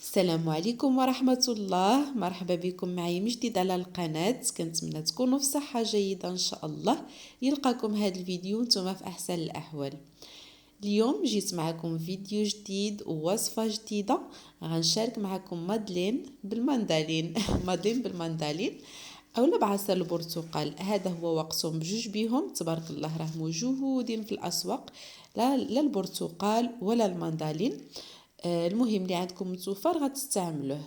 السلام عليكم ورحمة الله. مرحبا بكم معي من جديد على القناة. كنتمنى تكونوا في صحة جيدة إن شاء الله. يلقاكم هذا الفيديو نتوما في أحسن الأحوال. اليوم جيت معكم فيديو جديد ووصفة جديدة. غنشارك معكم مادلين بالمندالين مادلين بالمندالين اولا بعصير البرتقال. هذا هو وقتهم بجوج بيهم تبارك الله، راه موجودين في الاسواق. لا البرتقال ولا المندالين. المهم اللي عندكم متوفر غتستعملوه.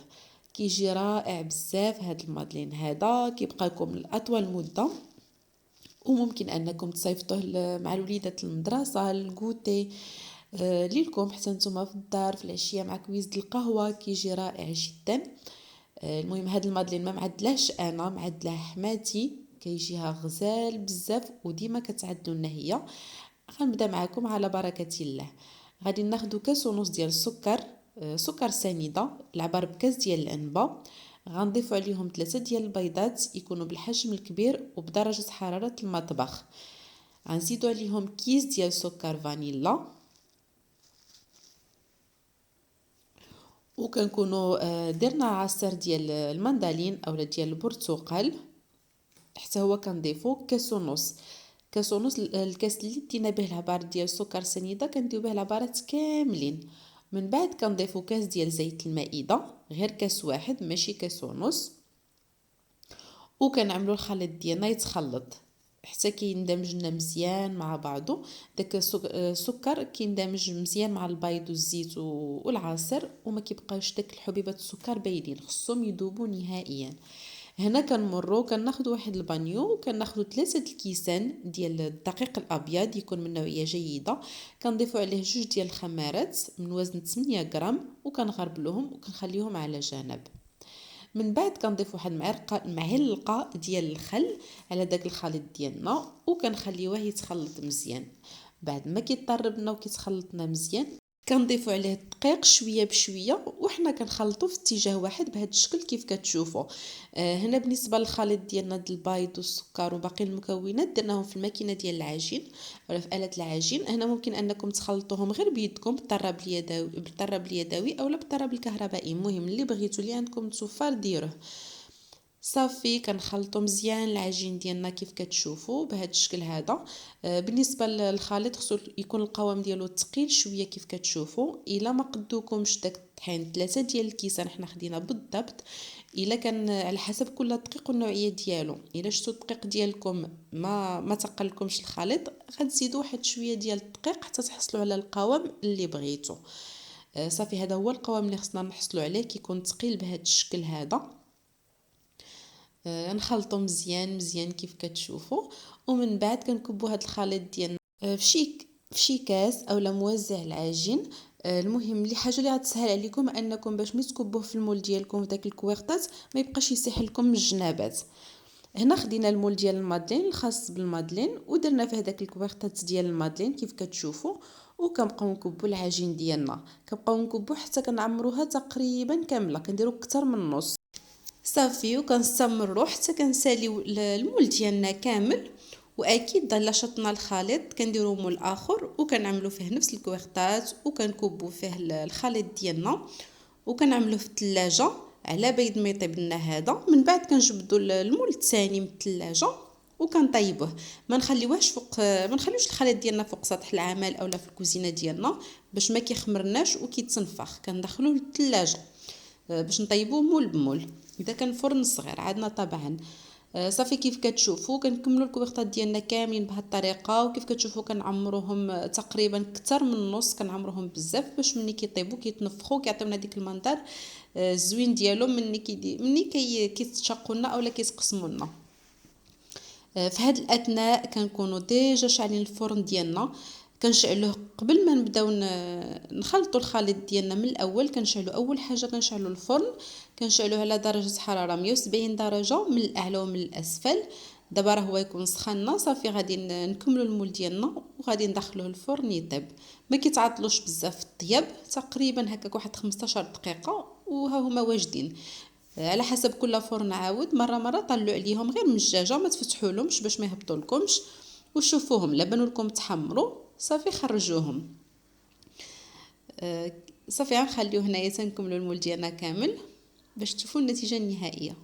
كيجي رائع بزاف هاد المادلين، هذا كيبقى لكم لاطول مده، وممكن انكم تصيفطوه مع الوليدات المدرسه الكوتي ليلكم حتى نتوما في الدار في العشيه مع كويس د القهوه. كيجي رائع جدا. المهم هاد المادلين ما معدلاش انا، معدلاه حماتي، كيجيها غزال بزاف وديما كتعدلو لنا هي. غنبدا معكم على بركه الله. غادي ناخدو كاس ونص ديال السكر، سكر سنيده العبار بكاس ديال العنبه. غنضيفوا عليهم 3 ديال البيضات يكونوا بالحجم الكبير وبدرجه حراره المطبخ. غنزيدوا عليهم كيس ديال سكر فانيلا، وكنكونوا درنا عصير ديال المندالين اولا ديال البرتقال. حتى هو كنضيفو كاس ونص. كاس ونص الكاس اللي دينا به العبار ديال السكر سنيده كنديو به العبارات كاملين. من بعد كنضيفو كاس ديال زيت المائده، غير كاس واحد ماشي كاس ونص، وكنعملو الخليط ديالنا يتخلط حتى كيندمج لنا مزيان مع بعضو. داك السكر كيندمج مزيان مع البيض والزيت والعصير، وما كيبقاوش داك الحبيبات السكر باينين، خصهم يذوبوا نهائيا. هنا كنمروا كناخذوا واحد البانيو وكناخذوا 3 الكيسان ديال الدقيق الابيض يكون من نوعيه جيده. كنضيفوا عليه 2 ديال الخمارات من وزن 8 غرام وكنغربلوهم وكنخليهم على جنب. من بعد كنضيف واحد معلقه ديال الخل على داك الخليط ديالنا وكنخليوه يتخلط مزيان. بعد ما كيطرب لنا وكيتخلطنا مزيان كنضيفوا عليه الدقيق شويه بشويه، وحنا كنخلطوا في اتجاه واحد بهذا الشكل كيف كتشوفوا. هنا بالنسبه للخليط ديالنا ديال البيض والسكر وباقي المكونات درناهم في الماكينه ديال العجين ولا في آلة العجين. هنا ممكن انكم تخلطوهم غير بيدكم بالطراب اليدوي اولا بالطراب الكهربائي، المهم اللي بغيتوا اللي عندكم متوفر ديروه. صافي كنخلطو مزيان العجين ديالنا كيف كتشوفوا بهذا الشكل هذا. بالنسبه للخليط خصو يكون القوام ديالو ثقيل شويه كيف كتشوفوا. الا ما قدوكمش داك الطحين 3 ديال الكيسان حنا خدينا بالضبط. الا كان على حسب كل دقيق والنوعيه ديالو، الا شتو الدقيق ديالكم ما تقلكمش الخليط غتزيدوا واحد شويه ديال الدقيق حتى تحصلوا على القوام اللي بغيتو. صافي هذا هو القوام اللي خصنا نحصلوا عليه، كيكون ثقيل بهذا الشكل هذا. نخلطو مزيان مزيان كيف كتشوفوا. ومن بعد كنكبوا هذا الخليط ديالنا في شي كاس اولا موزع العجين. المهم اللي حاجه اللي غتسهل عليكم انكم باش ملي تكبوه في المول ديالكم في داك الكويغطات ما يبقاش يسيح لكم من الجنابات. هنا خدينا المول ديال المادلين الخاص بالمادلين ودرنا فيه داك الكويغطات ديال المادلين كيف كتشوفوا، وكنبقاو نكبوا العجين ديالنا. كنبقاو نكبوا حتى كنعمروها تقريبا كامله، كنديروا اكثر من نص. صافي وكنستمروا حتى كنساليو المول ديالنا كامل. واكيد الا شطنا الخليط كنديروا مول اخر وكنعملوا فيه نفس الكويغطات وكنكبوا فيه الخليط ديالنا وكنعملوه في الثلاجه على بيد ما يطيب لنا هذا. من بعد كنجبدوا المول الثاني من الثلاجه وكنطيبوه. ما نخليوش الخليط ديالنا فوق سطح العمل اولا في الكوزينه ديالنا باش ما كيخمرناش وكيتنفخ. كندخلوه للثلاجه باش نطيبوه مول بمول. اذا كان فرن صغير عندنا طبعا. صافي كيف كتشوفوا كنكملوا الكويغطات ديالنا كاملين بهذه الطريقه، وكيف كتشوفوا كنعمروهم تقريبا اكثر من النص، كنعمروهم بزاف باش ملي كيطيبوا كيتنفخوا كيعطيونا ديك المنظر الزوين ديالهم ملي كيتشقوا لنا اولا كيتقسموا لنا. في هذا الاثناء كنكونوا ديجا شاعلين الفرن ديالنا. كنشعلوه قبل ما نبداو نخلطوا الخليط ديالنا من الاول. كنشعلوا اول حاجه كنشعلوا الفرن، كنشعلوه على درجه حراره 170 درجه من الاعلى ومن الاسفل. دابا راه هو يكون سخنا. صافي غادي نكملوا المول ديالنا وغادي ندخلوه الفرن يطيب. ما كيتعطلوش بزاف الطياب، تقريبا هكاك واحد 15 دقيقه وها هما واجدين. على حسب كل فرن عاود مره طلعوا عليهم غير من الجاجه، ما تفتحوا لهمش باش ما يهبطوا لكمش. وشوفوهم لبنوا لكم تحمروا صافي خرجوهم. صافي غنخليو هنايا تنكملوا المول ديالنا كامل باش تشوفوا النتيجه النهائيه.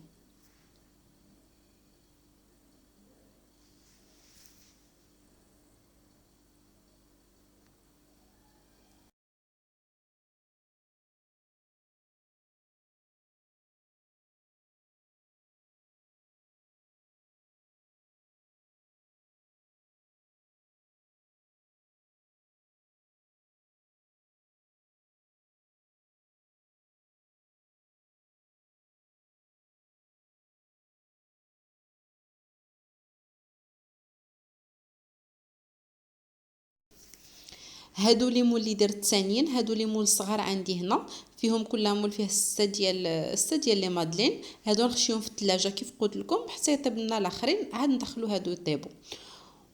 هادو لي مول اللي درت الثانيين، هادو لي مول صغار عندي هنا، فيهم كل مول فيه 6 ديال لي مادلين. هادو نخشيهم في الثلاجه كيف قلت لكم حتى يطيب لنا الاخرين عاد ندخلوا هادو يطيبوا.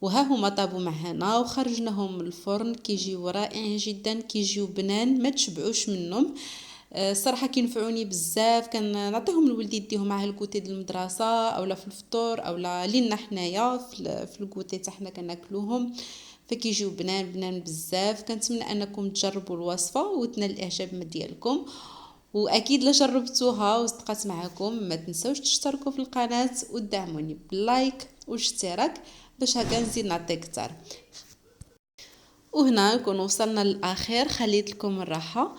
وها هما طابوا معنا وخرجناهم من الفرن، كيجيو رائعين جدا، كيجيو بنان ما تشبعوش منهم. الصراحه كينفعوني بزاف، كنعطيهم لولدي يديهم معاه الكوتي ديال المدرسه اولا في الفطور اولا لينا حنايا في الكوتي حتى حنا كناكلوهم. فكيجيو بنان بنان بزاف. كنتمنى انكم تجربوا الوصفه وتنال الاعجاب من ديالكم، واكيد لا جربتوها وصدقات معكم ما تنسوش تشتركوا في القناه ودعموني باللايك والاشتراك باش هكا نزيد نعطي اكثر. وهنا نكون وصلنا للاخر، خليت لكم الراحه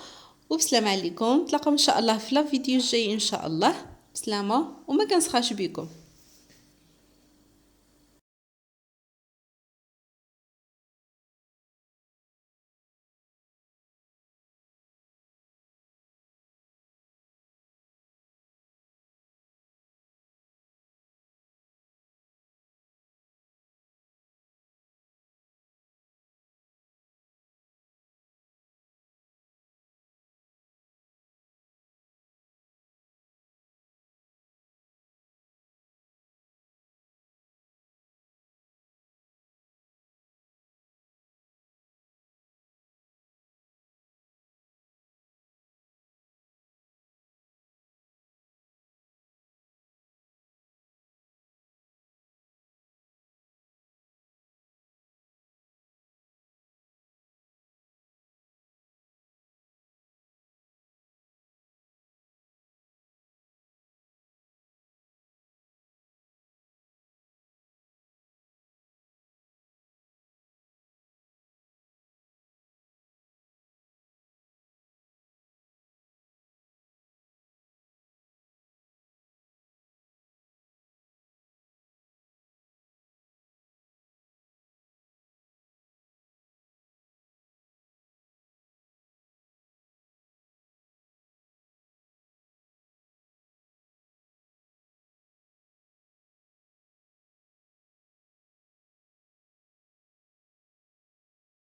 وبسلام عليكم. نتلاقاو ان شاء الله في لا فيديو الجاي ان شاء الله. بسلامه وما كنسخاش بكم.